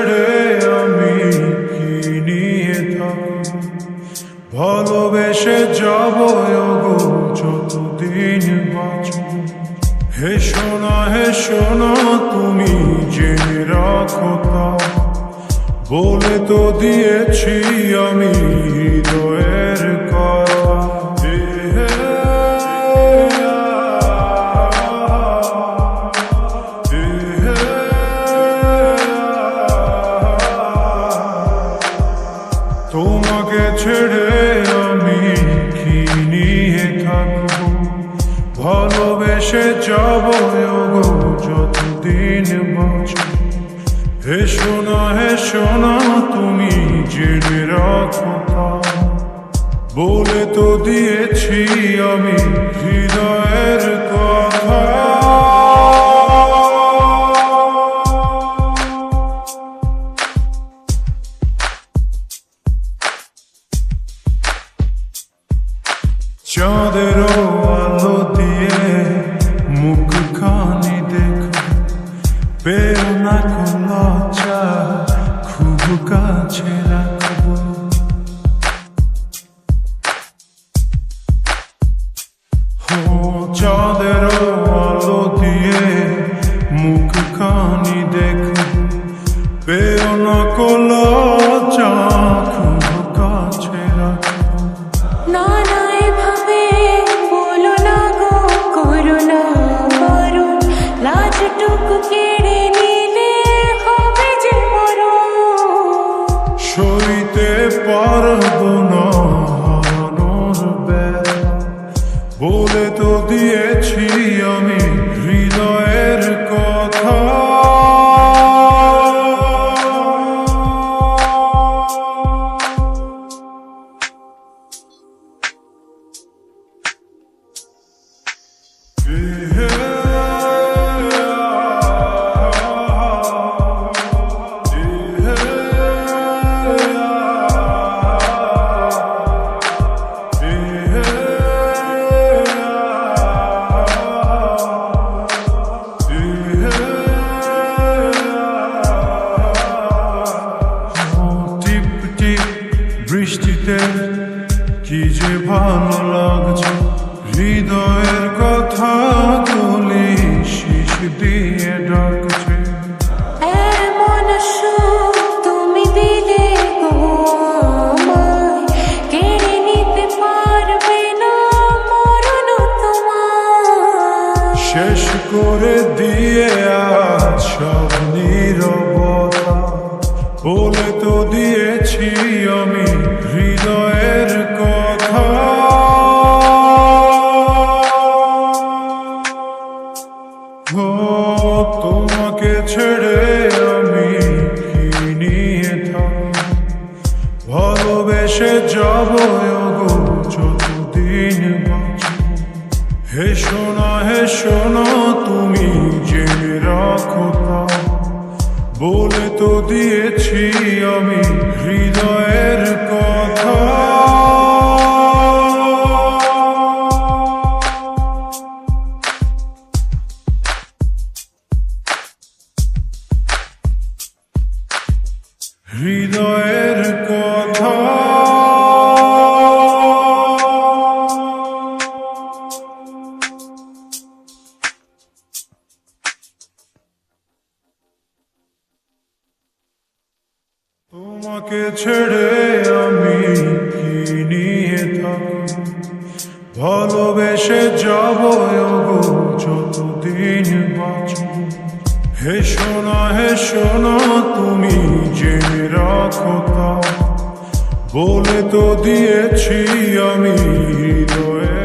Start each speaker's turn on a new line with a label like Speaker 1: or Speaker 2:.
Speaker 1: ছেড়ে আমি কি নিয়ে থাকব, ভালোবেসে যাব গো যতদিন বাঁচব। হে সোনা তুমি জেনে রাখো তা, বলে তো দিয়েছি আমি হৃদয়ের কথা। তোমাকে ছেড়ে আমি কি নিয়ে থাকব, ভালোবেসে যাব গো যতদিন বাঁচব। হে সোনা তুমি জেনে রাখো তা, বলে তো দিয়েছি আমি হৃদয়ের কথা। চাঁদের আলো দিয়ে মুখখানি দেখো, পেও না কোনো লজ্জা, খুব কাছে রাখবো। চাঁদের আলো দিয়ে মুখখানি দেখো, পেও না কোনো লজ্জা, খুব কাছে রাখবো।
Speaker 2: না না এভাবে বলো না গো, করো না বারণ, লাজটুকু কেড়ে নিলে হবে যে মরণ।
Speaker 1: সইতে পারবো না হারানোর ব্যথা, বলে তো দিয়েছি আমি হৃদয়ের কথা। বৃষ্টিতে কি যে ভালো লাগছে, হৃদয়ের কথা তুলি শীষ দিয়ে ডাকছে।
Speaker 2: এমন সুখ তুমি দিলে গো আমায়, কেড়ে নিতে পারবে না মরণ তোমার।
Speaker 1: শেষ করে দিয়ে আজ সব নীরবতা, বলে তো দিয়েছি আমি হৃদয়ের কথা। তোমাকে ছেড়ে আমি কি নিয়ে থাকব, ভালোবেসে যাব গো যতদিন বাঁচব। হে সোনা তুমি জেনে রাখো তা, বলে তো দিয়েছি আমি হৃদয়ের কথা। হৃদয়ের কথা। তোমাকে ছেড়ে আমি কি নিয়ে থাকব, ভালোবেসে যাব গো যতদিন বাঁচব। হে সোনা তুমি জেনে রাখো তা, বলে তো দিয়েছি আমি হৃদয়ে